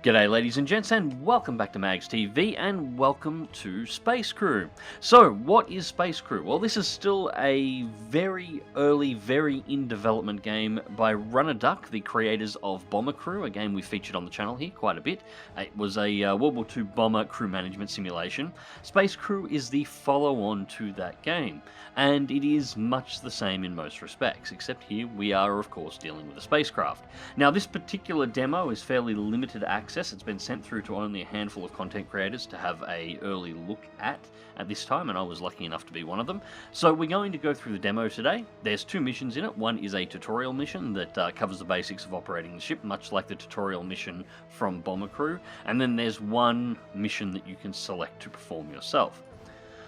G'day ladies and gents, and welcome back to MagzTV, and welcome to Space Crew. So, what is Space Crew? Well, this is still a very early, very in-development game by Runnerduck, the creators of Bomber Crew, a game we featured on the channel here quite a bit. It was a World War II bomber crew management simulation. Space Crew is the follow-on to that game, and it is much the same in most respects, except here we are, of course, dealing with a spacecraft. Now, this particular demo is fairly limited access. It's been sent through to only a handful of content creators to have an early look at this time, and I was lucky enough to be one of them. So we're going to go through the demo today. There's two missions in it. One is a tutorial mission that covers the basics of operating the ship, much like the tutorial mission from Bomber Crew, and then there's one mission that you can select to perform yourself.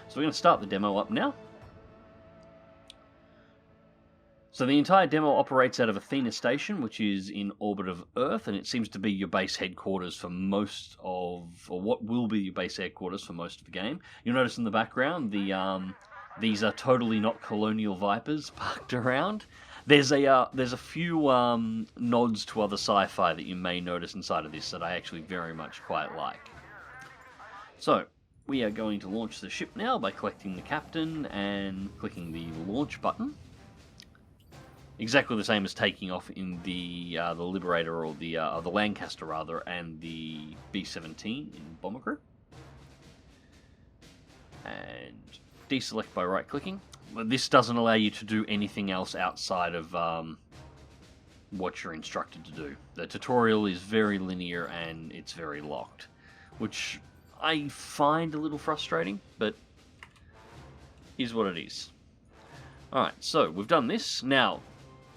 So we're going to start the demo up now. So the entire demo operates out of Athena Station, which is in orbit of Earth, and it seems to be your base headquarters for most of, or what will be your base headquarters for most of the game. You'll notice in the background, these are totally not Colonial Vipers parked around. There's a few nods to other sci-fi that you may notice inside of this that I actually very much quite like. So we are going to launch the ship now by collecting the captain and clicking the launch button. Exactly the same as taking off in the Liberator, or the Lancaster rather, and the B-17 in Bomber Crew. And deselect by right-clicking. This doesn't allow you to do anything else outside of what you're instructed to do. The tutorial is very linear and it's very locked, which I find a little frustrating, but is what it is. Alright, so we've done this. Now,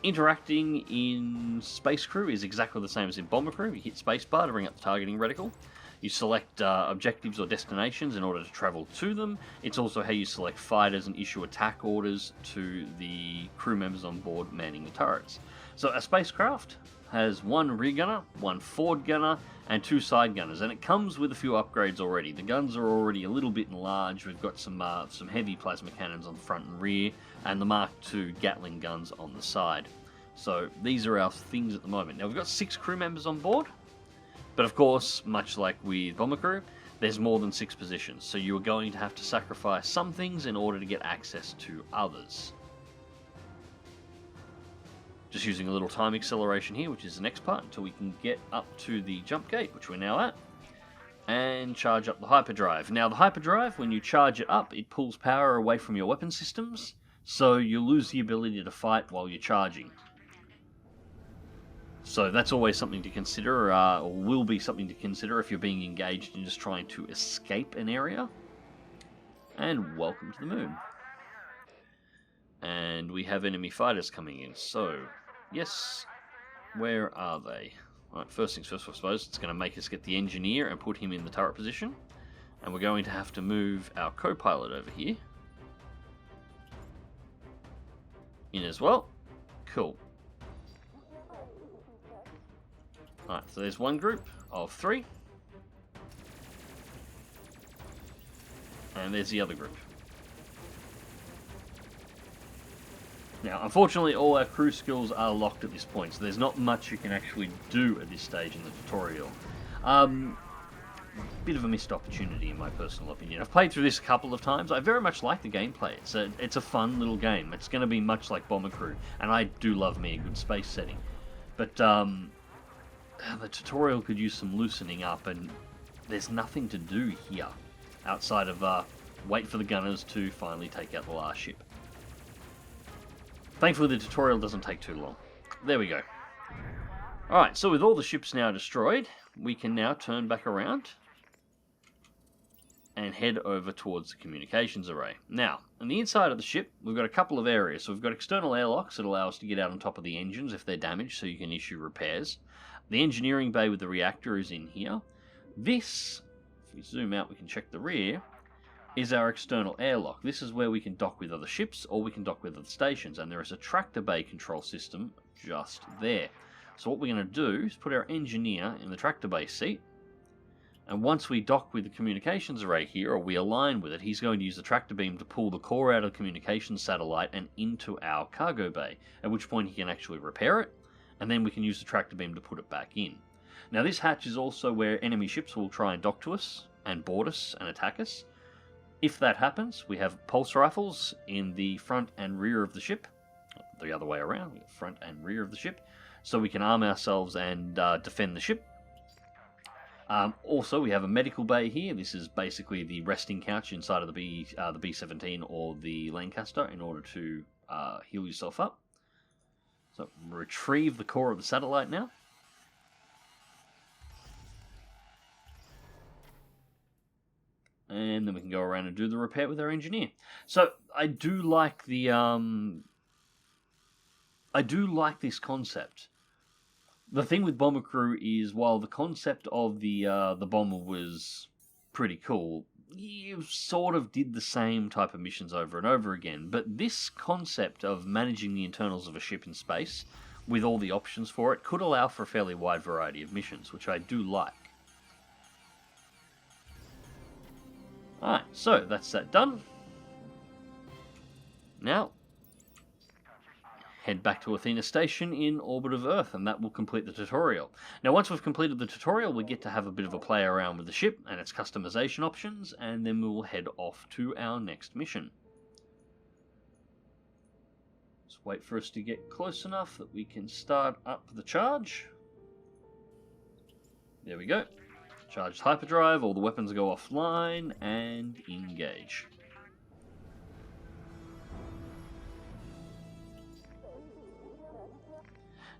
interacting in Space Crew is exactly the same as in Bomber Crew. You hit spacebar to bring up the targeting reticle. You select objectives or destinations in order to travel to them. It's also how you select fighters and issue attack orders to the crew members on board manning the turrets. So a spacecraft has one rear gunner, one forward gunner, and two side gunners, and it comes with a few upgrades already. The guns are already a little bit enlarged. We've got some heavy plasma cannons on the front and rear, and the Mark II Gatling guns on the side. So these are our things at the moment. Now we've got 6 crew members on board, but of course, much like with Bomber Crew, there's more than 6 positions, so you are going to have to sacrifice some things in order to get access to others. Just using a little time acceleration here, which is the next part, until we can get up to the jump gate, which we're now at, and charge up the hyperdrive. Now the hyperdrive, when you charge it up, it pulls power away from your weapon systems, so you lose the ability to fight while you're charging. So that's always something to consider, or will be something to consider if you're being engaged in just trying to escape an area. And welcome to the moon. And we have enemy fighters coming in, so yes, where are they? Right, first things first, I suppose, it's going to make us get the engineer and put him in the turret position. And we're going to have to move our co-pilot over here in as well. Cool. Alright, so there's one group of 3. And there's the other group. Now, unfortunately, all our crew skills are locked at this point, so there's not much you can actually do at this stage in the tutorial. Bit of a missed opportunity, in my personal opinion. I've played through this a couple of times. I very much like the gameplay. It's a fun little game. It's going to be much like Bomber Crew, and I do love me a good space setting. But the tutorial could use some loosening up, and there's nothing to do here outside of wait for the gunners to finally take out the last ship. Thankfully, the tutorial doesn't take too long. There we go. Alright, so with all the ships now destroyed, we can now turn back around and head over towards the communications array. Now, on the inside of the ship, we've got a couple of areas. So we've got external airlocks that allow us to get out on top of the engines if they're damaged, so you can issue repairs. The engineering bay with the reactor is in here. This, if we zoom out, we can check the rear, is our external airlock. This is where we can dock with other ships, or we can dock with other stations, and there is a tractor bay control system just there. So what we're going to do is put our engineer in the tractor bay seat, and once we dock with the communications array here, or we align with it, he's going to use the tractor beam to pull the core out of the communications satellite and into our cargo bay, at which point he can actually repair it, and then we can use the tractor beam to put it back in. Now this hatch is also where enemy ships will try and dock to us and board us and attack us. If that happens, we have pulse rifles in the front and rear of the ship. The other way around, we have front and rear of the ship, so we can arm ourselves and defend the ship. Also, we have a medical bay here. This is basically the resting couch inside of the B-17 or the Lancaster in order to heal yourself up. So, retrieve the core of the satellite now. And then we can go around and do the repair with our engineer. So, I do like the this concept. The thing with Bomber Crew is, while the concept of the bomber was pretty cool, you sort of did the same type of missions over and over again. But this concept of managing the internals of a ship in space, with all the options for it, could allow for a fairly wide variety of missions, which I do like. Alright, so that's that done. Now, head back to Athena Station in orbit of Earth, and that will complete the tutorial. Now, once we've completed the tutorial, we get to have a bit of a play around with the ship and its customization options, and then we will head off to our next mission. Just wait for us to get close enough that we can start up the charge. There we go. Charged hyperdrive, all the weapons go offline, and engage.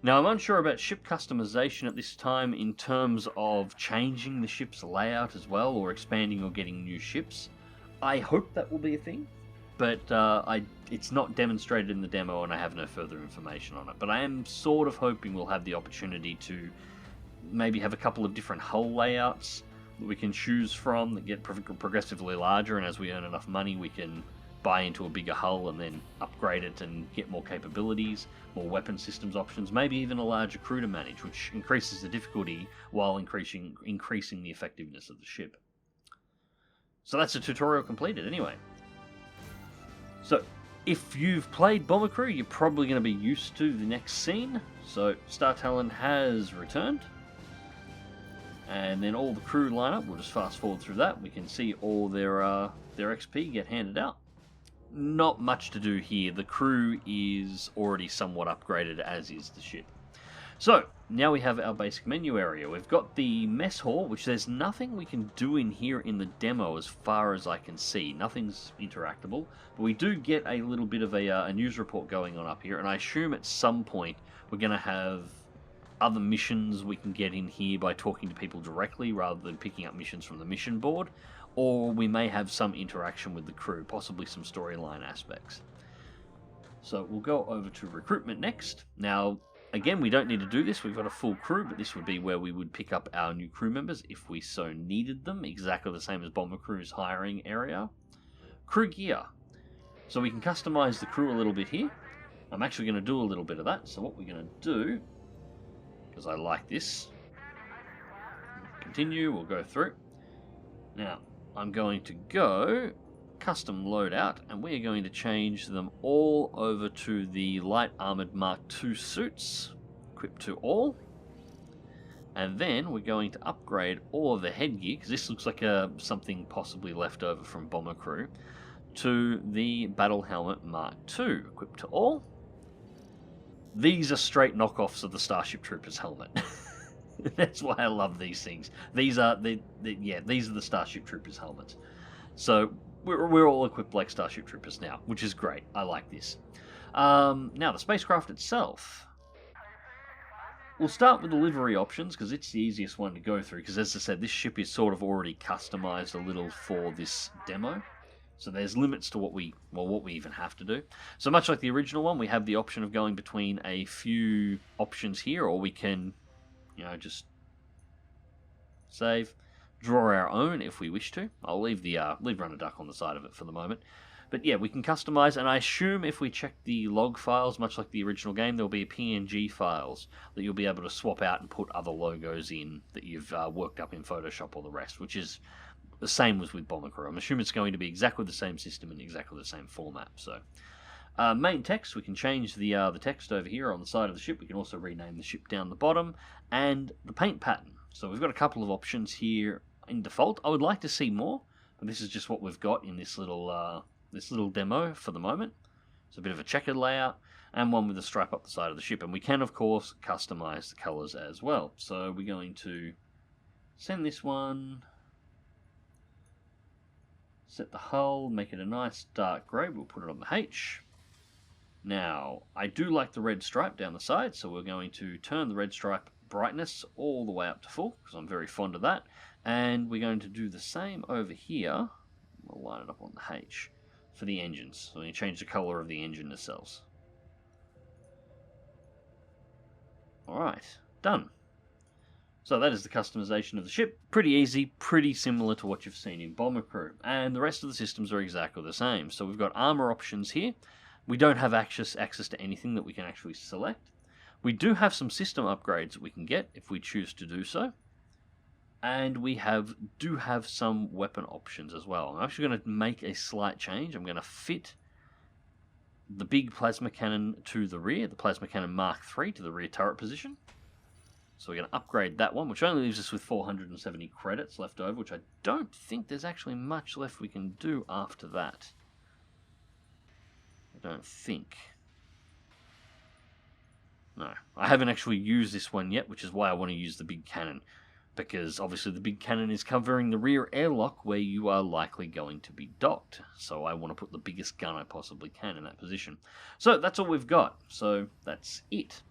Now, I'm unsure about ship customization at this time in terms of changing the ship's layout as well, or expanding or getting new ships. I hope that will be a thing, but it's not demonstrated in the demo and I have no further information on it. But I am sort of hoping we'll have the opportunity to maybe have a couple of different hull layouts that we can choose from that get progressively larger, and as we earn enough money we can buy into a bigger hull and then upgrade it and get more capabilities, more weapon systems options, maybe even a larger crew to manage, which increases the difficulty while increasing the effectiveness of the ship. So that's the tutorial completed anyway. So if you've played Bomber Crew, you're probably going to be used to the next scene. So Star Talon has returned, and then all the crew line up. We'll just fast forward through that. We can see all their XP get handed out. Not much to do here. The crew is already somewhat upgraded, as is the ship. So now we have our basic menu area. We've got the mess hall, which there's nothing we can do in here in the demo as far as I can see. Nothing's interactable, but we do get a little bit of a news report going on up here, and I assume at some point we're going to have other missions we can get in here by talking to people directly rather than picking up missions from the mission board, or we may have some interaction with the crew, possibly some storyline aspects. So we'll go over to recruitment next. Now, again, we don't need to do this, we've got a full crew, but this would be where we would pick up our new crew members if we so needed them, exactly the same as Bomber Crew's hiring area. Crew gear. So we can customize the crew a little bit here. I'm actually going to do a little bit of that, so what we're going to do, because I like this, continue, we'll go through. Now, I'm going to go custom loadout, and we are going to change them all over to the light armored Mark II suits, equipped to all. And then we're going to upgrade all of the headgear, because this looks like something possibly left over from Bomber Crew, to the battle helmet Mark II, equipped to all. These are straight knockoffs of the Starship Troopers helmet. That's why I love these things. These are these are the Starship Troopers helmets. So we're all equipped like Starship Troopers now, which is great. I like this. Now the spacecraft itself. We'll start with the livery options because it's the easiest one to go through. Because as I said, this ship is sort of already customized a little for this demo. So there's limits to what we even have to do. So much like the original one, we have the option of going between a few options here, or we can, just save, draw our own if we wish to. I'll leave the Runner Duck on the side of it for the moment. But yeah, we can customize, and I assume if we check the log files, much like the original game, there'll be PNG files that you'll be able to swap out and put other logos in that you've worked up in Photoshop or the rest, which is the same as with Bomber Crew. I'm assuming it's going to be exactly the same system and exactly the same format. So, main text, we can change the text over here on the side of the ship. We can also rename the ship down the bottom, and the paint pattern. So we've got a couple of options here in default. I would like to see more, but this is just what we've got in this little demo for the moment. It's a bit of a checkered layout, and one with a stripe up the side of the ship. And we can, of course, customize the colors as well. So we're going to send this one, set the hull, make it a nice dark grey. We'll put it on the H. Now, I do like the red stripe down the side, so we're going to turn the red stripe brightness all the way up to full, because I'm very fond of that. And we're going to do the same over here. We'll line it up on the H for the engines. So we change the colour of the engine nacelles. Alright, done. So that is the customization of the ship. Pretty easy, pretty similar to what you've seen in Bomber Crew. And the rest of the systems are exactly the same. So we've got armour options here. We don't have access to anything that we can actually select. We do have some system upgrades that we can get if we choose to do so. And we do have some weapon options as well. I'm actually going to make a slight change. I'm going to fit the big plasma cannon to the rear, the plasma cannon Mark III to the rear turret position. So we're going to upgrade that one, which only leaves us with 470 credits left over, which I don't think there's actually much left we can do after that. I don't think. No, I haven't actually used this one yet, which is why I want to use the big cannon. Because obviously the big cannon is covering the rear airlock where you are likely going to be docked. So I want to put the biggest gun I possibly can in that position. So that's all we've got. So that's it.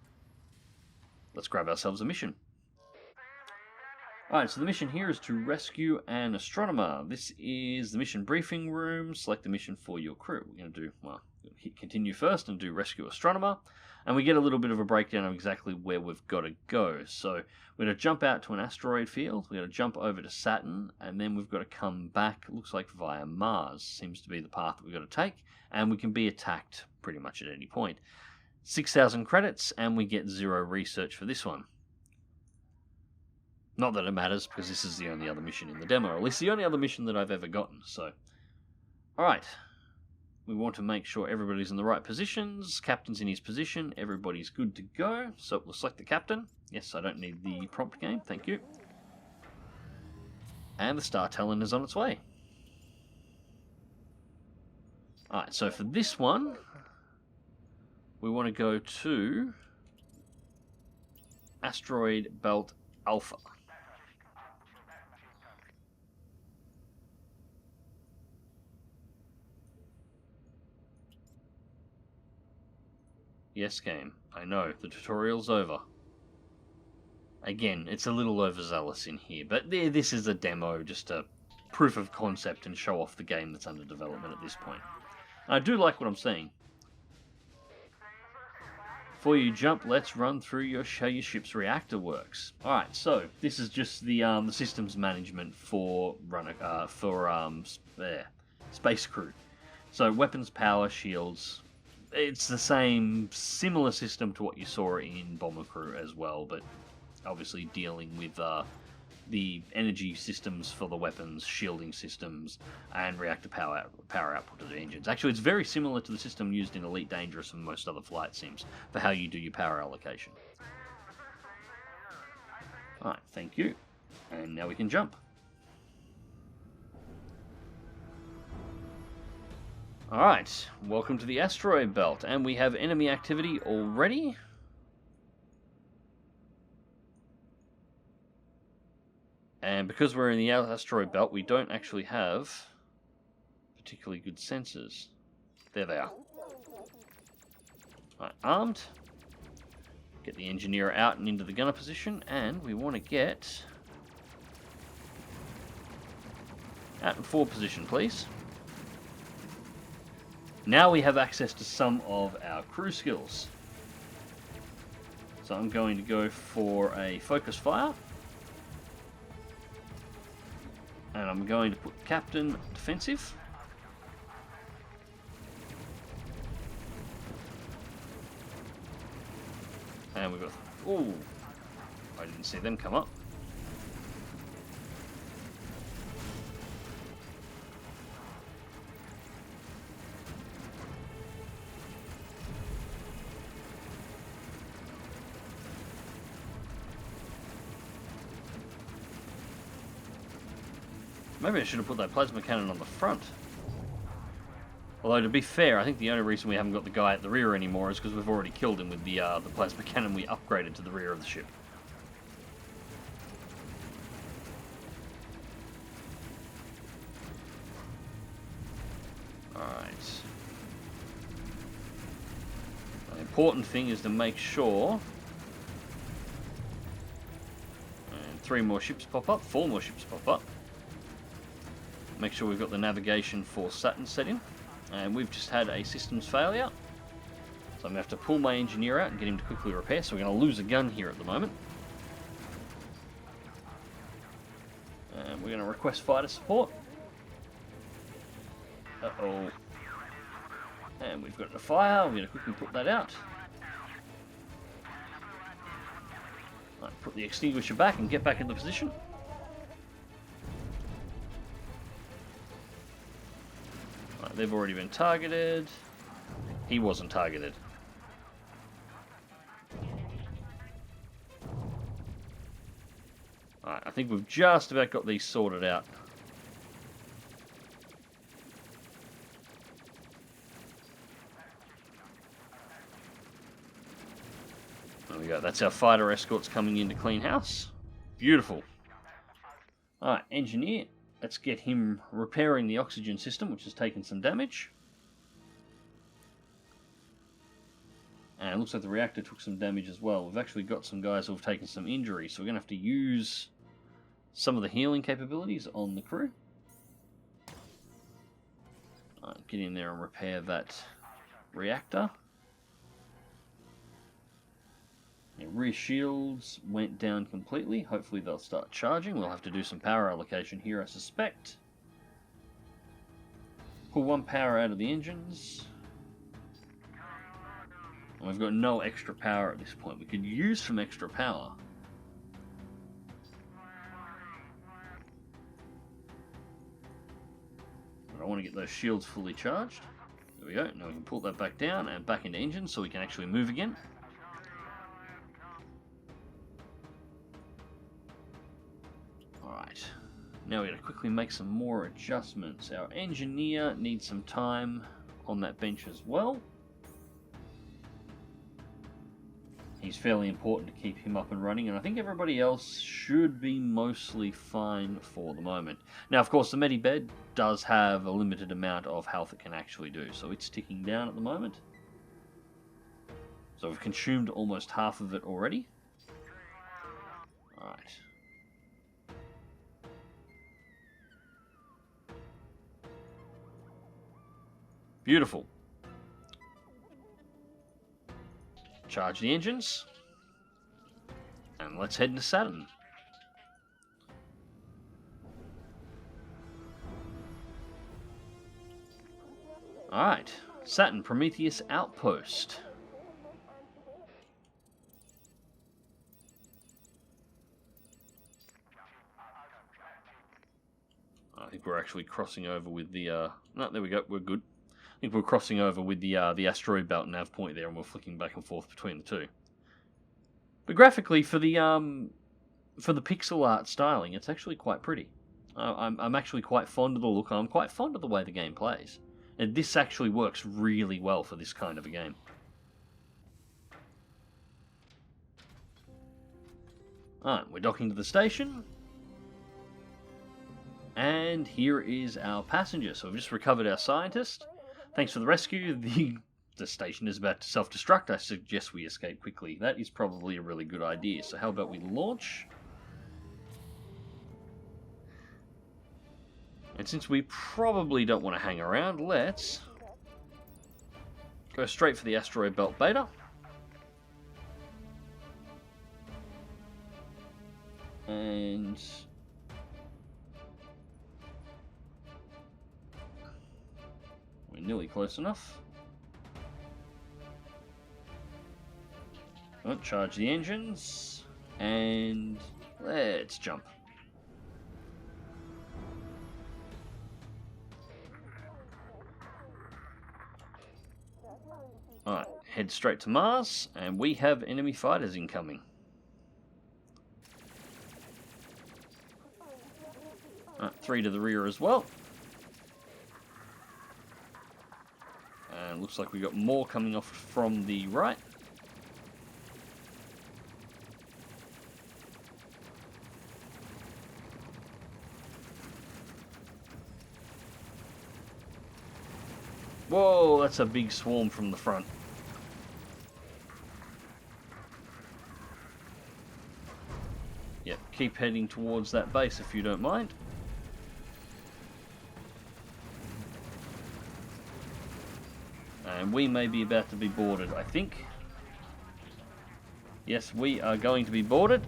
Let's grab ourselves a mission. Alright, so the mission here is to rescue an astronomer. This is the mission briefing room. Select the mission for your crew. We're going to do, well, hit continue first and do rescue astronomer. And we get a little bit of a breakdown of exactly where we've got to go. So we're going to jump out to an asteroid field. We're going to jump over to Saturn. And then we've got to come back, looks like via Mars. Seems to be the path that we've got to take. And we can be attacked pretty much at any point. 6,000 credits, and we get 0 research for this one. Not that it matters, because this is the only other mission in the demo, or at least the only other mission that I've ever gotten, so. Alright. We want to make sure everybody's in the right positions, captain's in his position, everybody's good to go, so we'll select the captain. Yes, I don't need the prompt game, thank you. And the star talent is on its way. Alright, so for this one, we want to go to Asteroid Belt Alpha. Yes, game. I know, the tutorial's over. Again, it's a little overzealous in here, but this is a demo, just a proof of concept and show off the game that's under development at this point. And I do like what I'm seeing. Before you jump, let's run through how your ship's reactor works. Alright, so this is just the systems management for space crew. So weapons, power, shields. It's the same, similar system to what you saw in Bomber Crew as well, but obviously dealing with the energy systems for the weapons, shielding systems, and reactor power output of the engines. Actually, it's very similar to the system used in Elite Dangerous and most other flight sims for how you do your power allocation. Alright, thank you. And now we can jump. Alright, welcome to the asteroid belt, and we have enemy activity already. And because we're in the asteroid belt, we don't actually have particularly good sensors. There they are. Right, armed. Get the engineer out and into the gunner position, and we want to get out in forward position, please. Now we have access to some of our crew skills. So I'm going to go for a focus fire. And I'm going to put Captain Defensive. And we've got... Ooh! I didn't see them come up. Maybe I should have put that plasma cannon on the front. Although, to be fair, I think the only reason we haven't got the guy at the rear anymore is because we've already killed him with the plasma cannon we upgraded to the rear of the ship. Alright. The important thing is to make sure... And 3 more ships pop up, 4 more ships pop up. Make sure we've got the navigation for Saturn set in. And we've just had a systems failure. So I'm going to have to pull my engineer out and get him to quickly repair. So we're going to lose a gun here at the moment. And we're going to request fighter support. Uh-oh. And we've got a fire. We're going to quickly put that out. Right, put the extinguisher back and get back into position. Right, they've already been targeted. He wasn't targeted. Alright, I think we've just about got these sorted out. There we go, that's our fighter escorts coming in to clean house. Beautiful. Alright, engineer. Let's get him repairing the oxygen system, which has taken some damage. And it looks like the reactor took some damage as well. We've actually got some guys who have taken some injuries, so we're going to have to use some of the healing capabilities on the crew. Alright, get in there and repair that reactor. The rear shields went down completely. Hopefully they'll start charging. We'll have to do some power allocation here, I suspect. Pull 1 power out of the engines. And we've got no extra power at this point. We could use some extra power. But I want to get those shields fully charged. There we go. Now we can pull that back down and back into engine so we can actually move again. Alright, now we're going to quickly make some more adjustments. Our engineer needs some time on that bench as well. He's fairly important to keep him up and running, and I think everybody else should be mostly fine for the moment. Now, of course, the medibed does have a limited amount of health it can actually do, so it's ticking down at the moment. So we've consumed almost half of it already. Alright. Beautiful. Charge the engines. And let's head into Saturn. Alright. Saturn Prometheus Outpost. I think we're actually crossing over with the... No, there we go. We're good. I think we're crossing over with the asteroid belt nav point there, and we're flicking back and forth between the two. But graphically, for the pixel art styling, it's actually quite pretty. I'm actually quite fond of the look, and I'm quite fond of the way the game plays. And this actually works really well for this kind of a game. Alright, we're docking to the station. And here is our passenger. So we've just recovered our scientist. Thanks for the rescue. The station is about to self-destruct. I suggest we escape quickly. That is probably a really good idea. So how about we launch? And since we probably don't want to hang around, let's go straight for the asteroid belt beta. And we're nearly close enough. Oh, charge the engines, and let's jump. Alright, head straight to Mars, and we have enemy fighters incoming. 3 to the rear as well. And looks like we got more coming off from the right. Whoa, that's a big swarm from the front. Yep, keep heading towards that base if you don't mind. And we may be about to be boarded, I think. Yes, we are going to be boarded.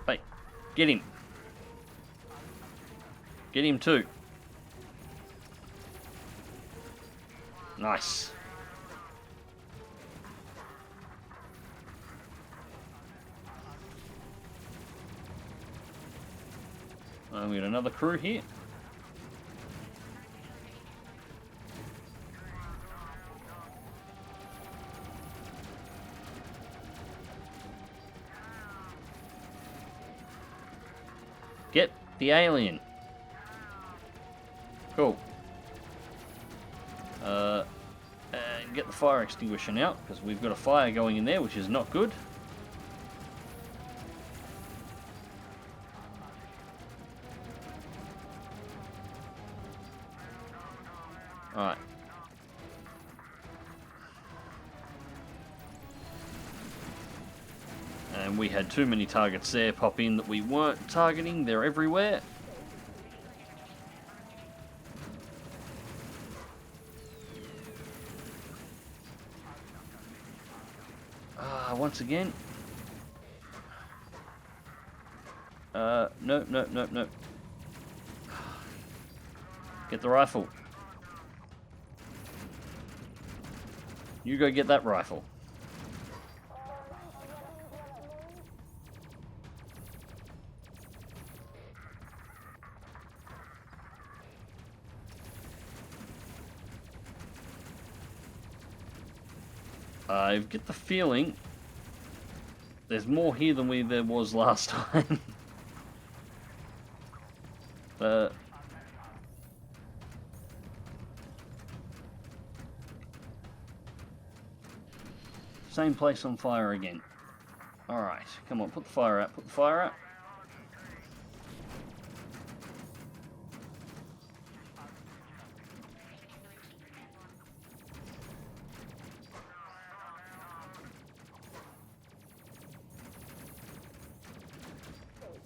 Hey, get him. Get him too. Nice. We got another crew here. Get the alien. Cool. And get the fire extinguisher now, because we've got a fire going in there, which is not good. Alright. And we had too many targets there pop in that we weren't targeting. They're everywhere. Once again. No. Get the rifle. You go get that rifle. I get the feeling there's more here than there was last time. Same place on fire again. Alright, come on, put the fire out, put the fire out.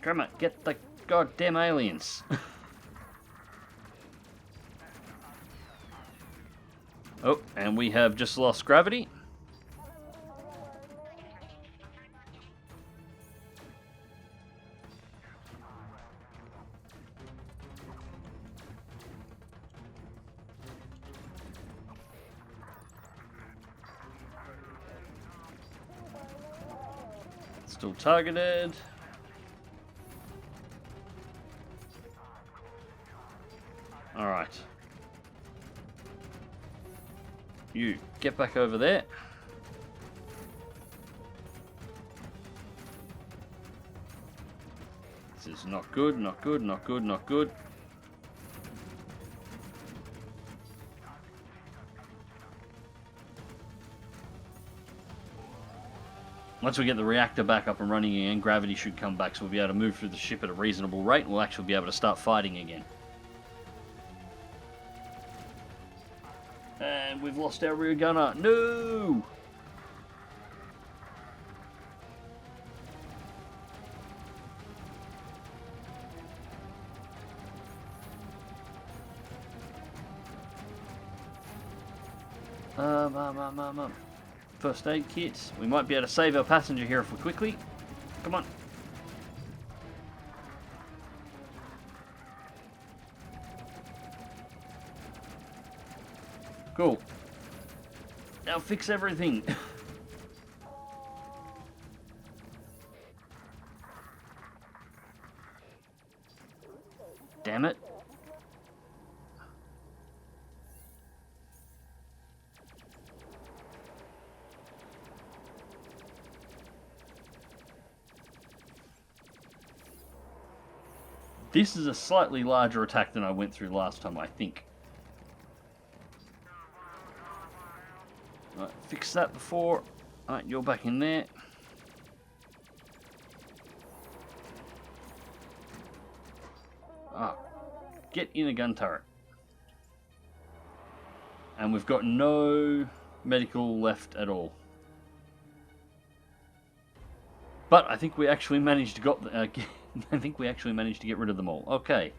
Come on, get the goddamn aliens. Oh, and we have just lost gravity. Still targeted. Alright. You, get back over there. This is not good, not good, not good, not good. Once we get the reactor back up and running again, gravity should come back, so we'll be able to move through the ship at a reasonable rate, and we'll actually be able to start fighting again. And we've lost our rear gunner. No! First aid kits. We might be able to save our passenger here if we quickly. Come on. Cool. Now fix everything. Damn it. This is a slightly larger attack than I went through last time, I think. Right, fix that before. Alright, you're back in there. Ah, get in a gun turret. And we've got no medical left at all. But I think we actually managed to I think we actually managed to get rid of them all. Okay.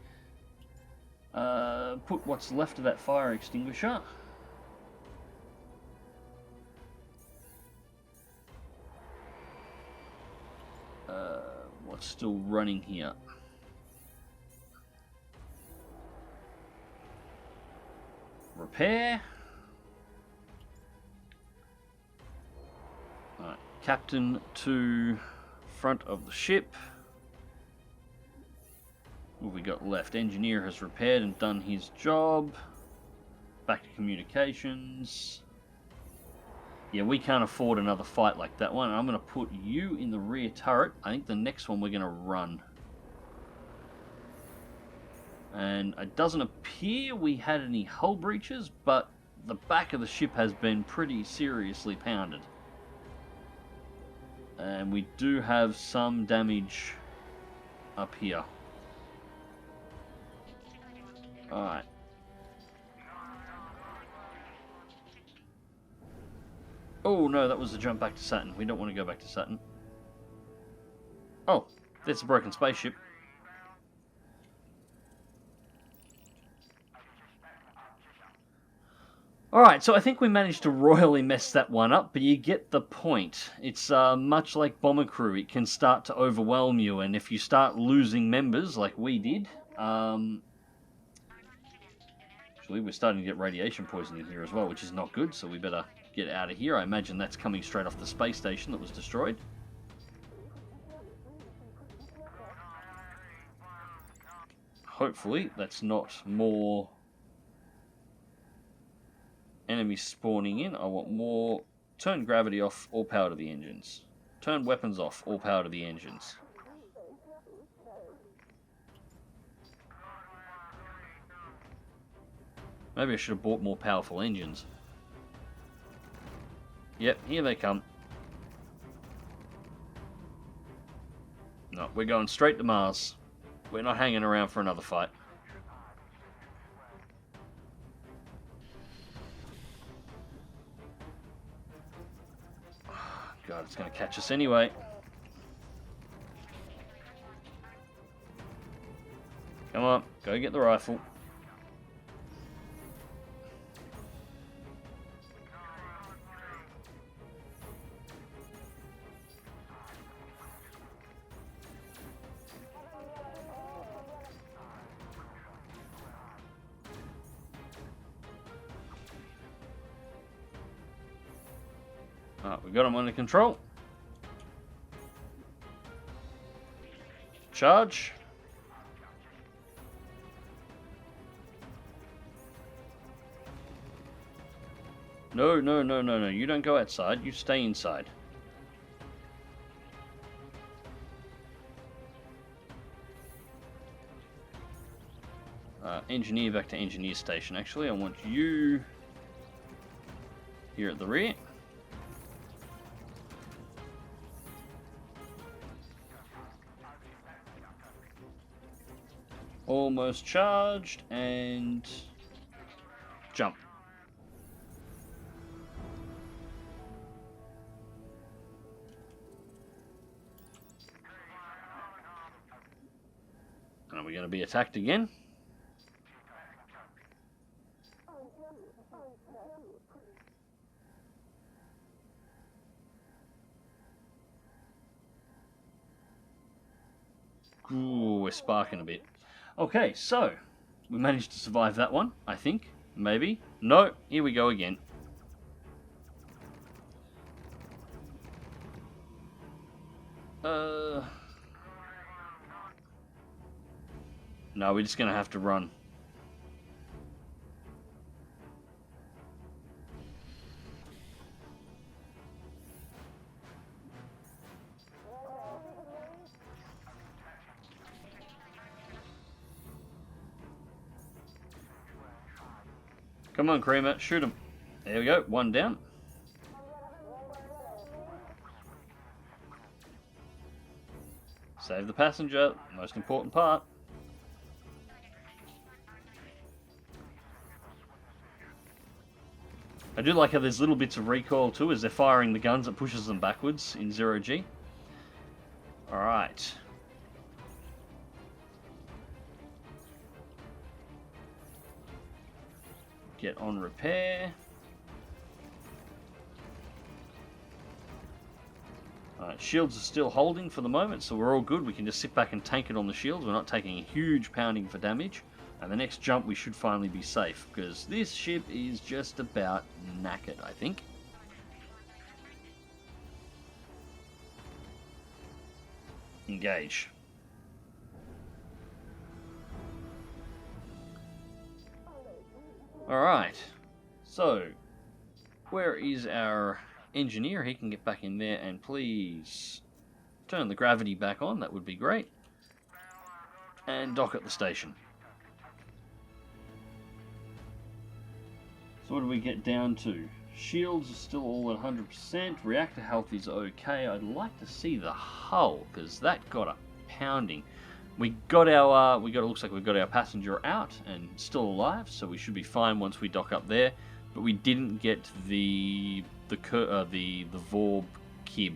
Put what's left of that fire extinguisher. What's still running here? Repair. Alright, captain to front of the ship. What have we got left? Engineer has repaired and done his job. Back to communications. Yeah, we can't afford another fight like that one. I'm going to put you in the rear turret. I think the next one we're going to run. And it doesn't appear we had any hull breaches, but the back of the ship has been pretty seriously pounded. And we do have some damage up here. Alright. Oh no, that was the jump back to Saturn. We don't want to go back to Saturn. Oh, that's a broken spaceship. Alright, so I think we managed to royally mess that one up, but you get the point. It's much like Bomber Crew. It can start to overwhelm you, and if you start losing members like we did... Actually, we're starting to get radiation poisoning here as well, which is not good, so we better get out of here. I imagine that's coming straight off the space station that was destroyed. Hopefully, that's not more enemies spawning in. I want more. Turn gravity off, all power to the engines. Turn weapons off, all power to the engines. Maybe I should have bought more powerful engines. Yep, here they come. No, we're going straight to Mars. We're not hanging around for another fight. God, it's going to catch us anyway. Come on, go get the rifle. Alright, we've got them under control. Charge. No, no, no, no, no. You don't go outside. You stay inside. Engineer back to engineer station. Actually, I want you here at the rear. Almost charged, and jump. And are we going to be attacked again? Ooh, we're sparking a bit. Okay, so we managed to survive that one, I think. Maybe. No, here we go again. No, we're just going to have to run. Come on, Creamer, shoot him. There we go, one down. Save the passenger, most important part. I do like how there's little bits of recoil too as they're firing the guns. It pushes them backwards in 0G. Alright. Get on repair. Alright, shields are still holding for the moment, so we're all good. We can just sit back and tank it on the shields. We're not taking a huge pounding for damage. And the next jump we should finally be safe, because this ship is just about knackered, I think. Engage. Alright, so where is our engineer? He can get back in there and please turn the gravity back on, that would be great. And dock at the station. So what do we get down to? Shields are still all at 100%, reactor health is okay. I'd like to see the hull, because that got a pounding. We got our, looks like we've got our passenger out and still alive, so we should be fine once we dock up there. But we didn't get the Vorb Kib,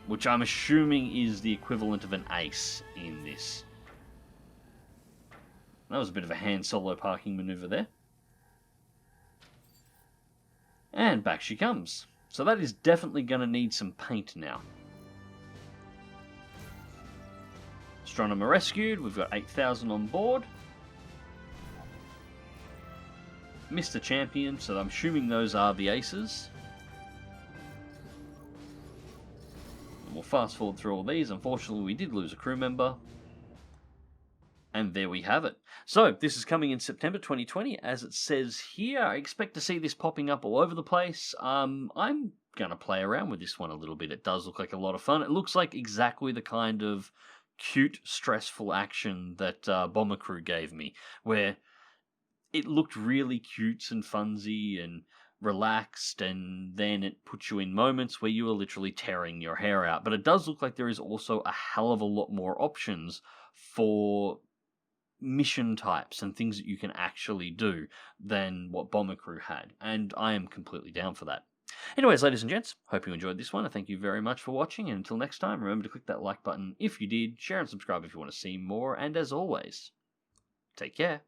which I'm assuming is the equivalent of an ace in this. That was a bit of a hand solo parking maneuver there. And back she comes. So that is definitely going to need some paint now. Astronomer rescued. We've got 8,000 on board. Mr. Champion, so I'm assuming those are the aces. And we'll fast forward through all these. Unfortunately, we did lose a crew member. And there we have it. So, this is coming in September 2020, as it says here. I expect to see this popping up all over the place. I'm going to play around with this one a little bit. It does look like a lot of fun. It looks like exactly the kind of cute, stressful action that Bomber Crew gave me, where it looked really cute and funsy and relaxed, and then it puts you in moments where you are literally tearing your hair out. But it does look like there is also a hell of a lot more options for mission types and things that you can actually do than what Bomber Crew had, and I am completely down for that. Anyways, ladies and gents, hope you enjoyed this one. I thank you very much for watching, and until next time, remember to click that like button if you did, share and subscribe if you want to see more, and as always, take care.